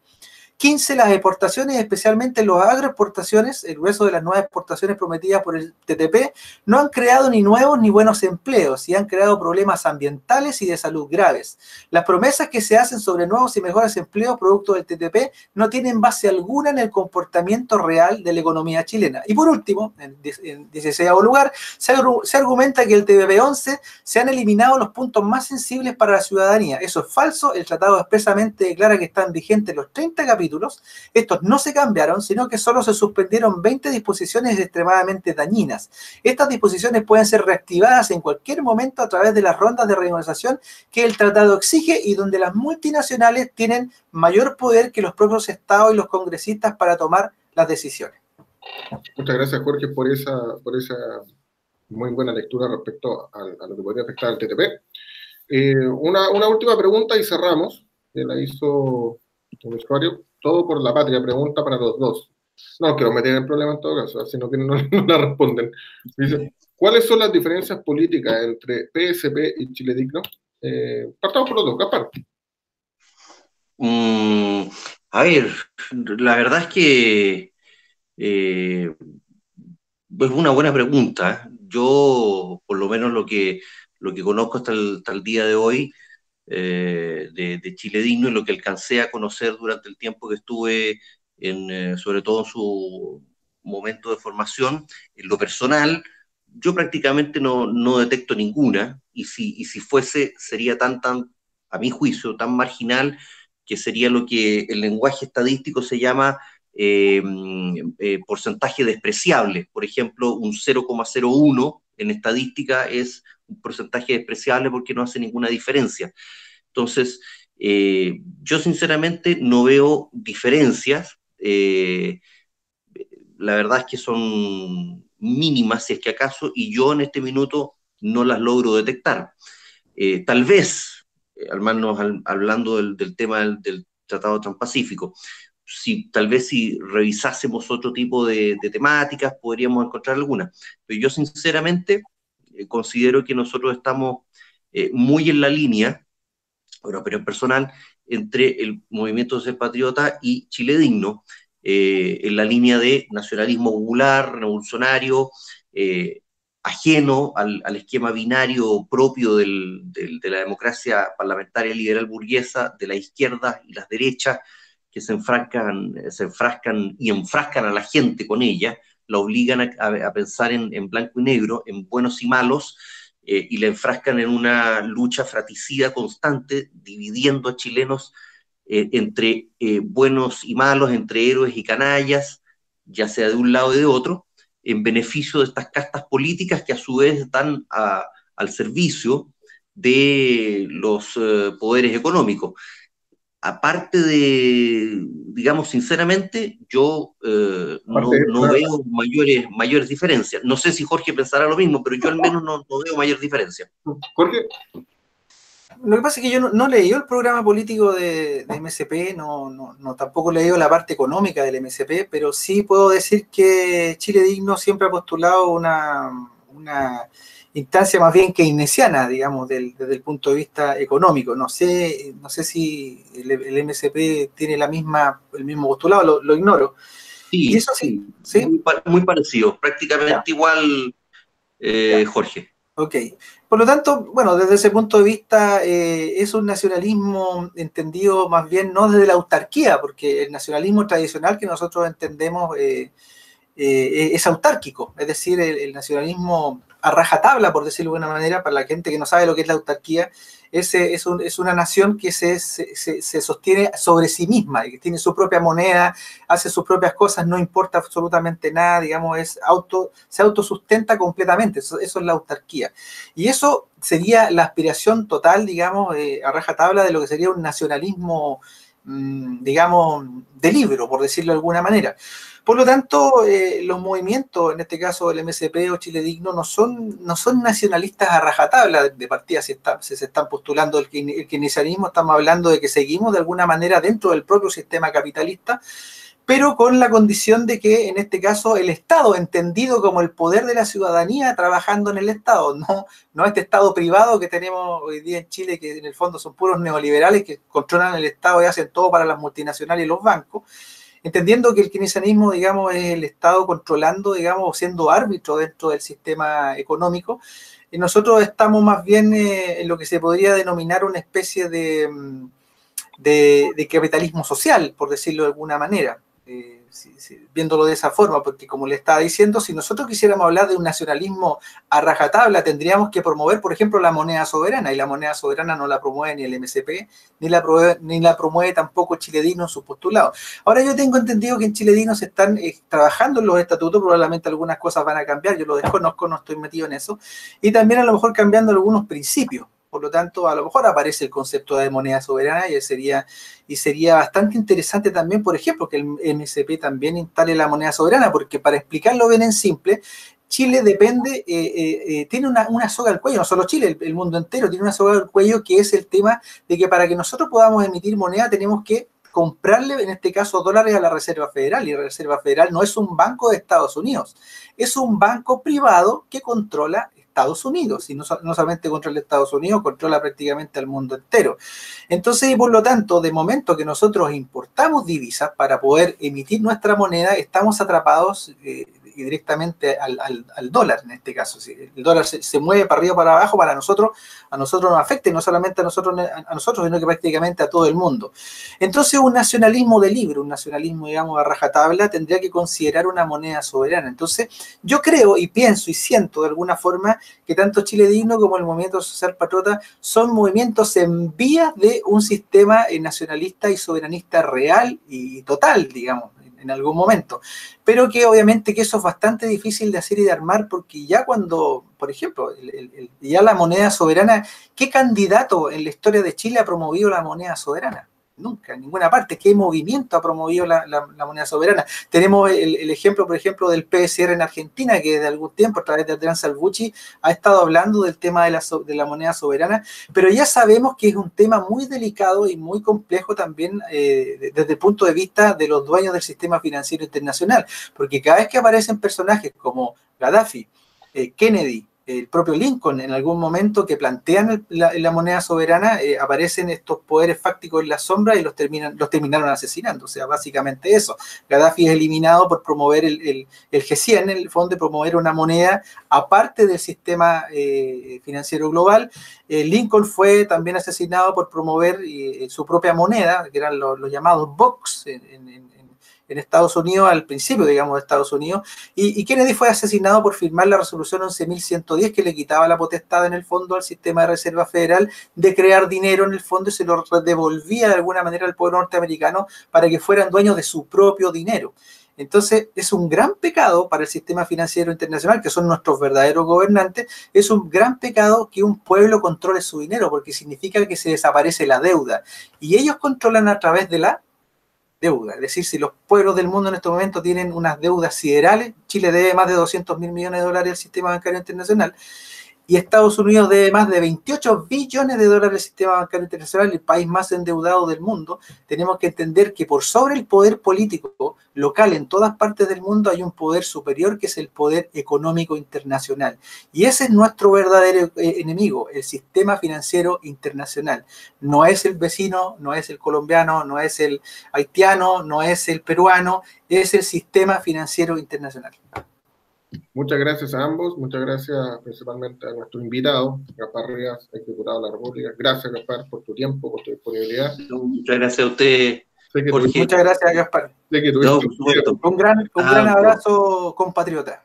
Speaker 3: 15, las exportaciones, especialmente las agroexportaciones, el grueso de las nuevas exportaciones prometidas por el TTP, no han creado ni nuevos ni buenos empleos y han creado problemas ambientales y de salud graves. Las promesas que se hacen sobre nuevos y mejores empleos producto del TTP no tienen base alguna en el comportamiento real de la economía chilena. Y por último, en 16º lugar, se argumenta que el TPP-11 se han eliminado los puntos más sensibles para la ciudadanía. Eso es falso, el tratado expresamente declara que están vigentes los 30 capítulos. Estos no se cambiaron, sino que solo se suspendieron 20 disposiciones extremadamente dañinas. Estas disposiciones pueden ser reactivadas en cualquier momento a través de las rondas de renegociación que el tratado exige y donde las multinacionales tienen mayor poder que los propios estados y los congresistas para tomar las decisiones.
Speaker 1: Muchas gracias, Jorge, por esa muy buena lectura respecto a lo que podría afectar al TTP. Una última pregunta y cerramos, que la hizo un usuario. Todo por la patria, pregunta para los dos. No quiero meter el problema en todo caso, sino que no la responden. Dice, ¿cuáles son las diferencias políticas entre PSP y Chile Digno? Partamos por los dos, Gaspar.
Speaker 2: A ver, la verdad es que es una buena pregunta. Yo, por lo menos lo que conozco hasta el día de hoy, de Chile Digno y lo que alcancé a conocer durante el tiempo que estuve, sobre todo en su momento de formación, en lo personal, yo prácticamente no detecto ninguna, y si fuese, sería a mi juicio, tan marginal, que sería lo que el lenguaje estadístico se llama porcentaje despreciable. Por ejemplo, un 0,01 en estadística es un porcentaje despreciable porque no hace ninguna diferencia. Entonces, yo sinceramente no veo diferencias. La verdad es que son mínimas, si es que acaso, y yo en este minuto no las logro detectar. Tal vez, al menos hablando del tema del Tratado Transpacífico, tal vez si revisásemos otro tipo de temáticas, podríamos encontrar algunas. Pero yo sinceramente considero que nosotros estamos muy en la línea, bueno, pero en personal, entre el Movimiento Social Patriota y Chile Digno, en la línea de nacionalismo popular, revolucionario, ajeno al esquema binario propio de la democracia parlamentaria liberal burguesa, de la izquierda y las derechas, que se enfrascan y enfrascan a la gente con ella, la obligan a pensar en blanco y negro, en buenos y malos, y la enfrascan en una lucha fratricida constante, dividiendo a chilenos entre buenos y malos, entre héroes y canallas, ya sea de un lado o de otro, en beneficio de estas castas políticas que a su vez están al servicio de los poderes económicos. Aparte de, digamos, sinceramente, yo no veo mayores diferencias. No sé si Jorge pensará lo mismo, pero yo al menos no veo mayor diferencia.
Speaker 1: Jorge.
Speaker 3: Lo que pasa es que yo no leí el programa político de MSP, tampoco leí la parte económica del MSP, pero sí puedo decir que Chile Digno siempre ha postulado una instancia más bien keynesiana, digamos, desde el punto de vista económico. No sé si el MSP tiene el mismo postulado, lo ignoro.
Speaker 2: Sí,
Speaker 3: ¿Y eso sí?
Speaker 2: Muy parecido, prácticamente igual, Jorge.
Speaker 3: Ok, por lo tanto, bueno, desde ese punto de vista es un nacionalismo entendido más bien no desde la autarquía, porque el nacionalismo tradicional que nosotros entendemos es autárquico, es decir, el nacionalismo a rajatabla, por decirlo de alguna manera, para la gente que no sabe lo que es la autarquía, es una nación que se sostiene sobre sí misma, y que tiene su propia moneda, hace sus propias cosas, no importa absolutamente nada, digamos, se autosustenta completamente, eso es la autarquía. Y eso sería la aspiración total, digamos, a rajatabla de lo que sería un nacionalismo, digamos, de libro, por decirlo de alguna manera. Por lo tanto, los movimientos, en este caso el MSP o Chile Digno, no son nacionalistas a rajatabla de partida. Si se están postulando el keynesianismo, estamos hablando de que seguimos de alguna manera dentro del propio sistema capitalista, pero con la condición de que, en este caso, el Estado, entendido como el poder de la ciudadanía, trabajando en el Estado, no este Estado privado que tenemos hoy día en Chile, que en el fondo son puros neoliberales que controlan el Estado y hacen todo para las multinacionales y los bancos, entendiendo que el keynesianismo, digamos, es el Estado controlando, digamos, siendo árbitro dentro del sistema económico. Y nosotros estamos más bien en lo que se podría denominar una especie de capitalismo social, por decirlo de alguna manera. Viéndolo de esa forma, porque como le estaba diciendo, si nosotros quisiéramos hablar de un nacionalismo a rajatabla, tendríamos que promover, por ejemplo, la moneda soberana, y la moneda soberana no la promueve ni el MSP, ni la promueve tampoco Chile Digno en sus postulados. Ahora, yo tengo entendido que en Chile Digno se están trabajando en los estatutos, probablemente algunas cosas van a cambiar, yo lo desconozco, no estoy metido en eso, y también a lo mejor cambiando algunos principios. Por lo tanto, a lo mejor aparece el concepto de moneda soberana y sería bastante interesante también, por ejemplo, que el MSP también instale la moneda soberana, porque para explicarlo bien en simple, Chile depende, tiene una soga al cuello, no solo Chile, el mundo entero tiene una soga al cuello, que es el tema de que para que nosotros podamos emitir moneda tenemos que comprarle, en este caso, dólares a la Reserva Federal, y la Reserva Federal no es un banco de Estados Unidos, es un banco privado que controla Estados Unidos, y no solamente controla Estados Unidos, controla prácticamente al mundo entero. Entonces, y por lo tanto, de momento que nosotros importamos divisas para poder emitir nuestra moneda, estamos atrapados directamente al dólar, en este caso. Si el dólar se mueve para arriba o para abajo, a nosotros nos afecta, y no solamente a nosotros, sino que prácticamente a todo el mundo. Entonces, un nacionalismo de libre, un nacionalismo, digamos, a rajatabla, tendría que considerar una moneda soberana. Entonces, yo creo y pienso y siento de alguna forma que tanto Chile Digno como el Movimiento Social Patriota son movimientos en vías de un sistema nacionalista y soberanista real y total, digamos, en algún momento. Pero que obviamente que eso es bastante difícil de hacer y de armar, porque ya cuando, por ejemplo, ya la moneda soberana, ¿qué candidato en la historia de Chile ha promovido la moneda soberana? Nunca, en ninguna parte. ¿Qué movimiento ha promovido la moneda soberana? Tenemos el ejemplo, por ejemplo, del PSR en Argentina, que de algún tiempo, a través de Adrián Salvucci, ha estado hablando del tema de la moneda soberana, pero ya sabemos que es un tema muy delicado y muy complejo también desde el punto de vista de los dueños del sistema financiero internacional, porque cada vez que aparecen personajes como Gaddafi, Kennedy, el propio Lincoln, en algún momento que plantean la moneda soberana, aparecen estos poderes fácticos en la sombra y los terminaron asesinando. O sea, básicamente eso. Gaddafi es eliminado por promover el G100, en el fondo, de promover una moneda aparte del sistema financiero global. Lincoln fue también asesinado por promover su propia moneda, que eran los llamados BOCs en Estados Unidos, al principio, digamos, de Estados Unidos, y Kennedy fue asesinado por firmar la resolución 11.110, que le quitaba la potestad, en el fondo, al sistema de Reserva Federal de crear dinero, en el fondo, y se lo devolvía de alguna manera al pueblo norteamericano para que fueran dueños de su propio dinero. Entonces, es un gran pecado para el sistema financiero internacional, que son nuestros verdaderos gobernantes, es un gran pecado que un pueblo controle su dinero, porque significa que se desaparece la deuda, y ellos controlan a través de la deuda. Es decir, si los pueblos del mundo en este momento tienen unas deudas siderales, Chile debe más de 200.000 millones de dólares al sistema bancario internacional, y Estados Unidos debe más de 28 billones de dólares al sistema bancario internacional, el país más endeudado del mundo. Tenemos que entender que por sobre el poder político local en todas partes del mundo hay un poder superior, que es el poder económico internacional. Y ese es nuestro verdadero enemigo, el sistema financiero internacional. No es el vecino, no es el colombiano, no es el haitiano, no es el peruano, es el sistema financiero internacional.
Speaker 1: Muchas gracias a ambos, muchas gracias principalmente a nuestro invitado, Gaspar Rivas, exdiputado de la República. Gracias, Gaspar, por tu tiempo, por tu disponibilidad.
Speaker 2: Muchas gracias a usted,
Speaker 3: Jorge. Muchas gracias, Gaspar. Un gran abrazo, compatriota.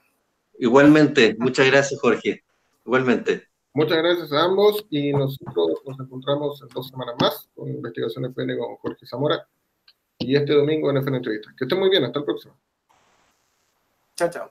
Speaker 2: Igualmente, muchas gracias, Jorge. Igualmente.
Speaker 1: Muchas gracias a ambos y nosotros nos encontramos en 2 semanas más con Investigación FN con Jorge Zamora y este domingo en FN Entrevistas. Que estén muy bien, hasta el próximo.
Speaker 3: Chao, chao.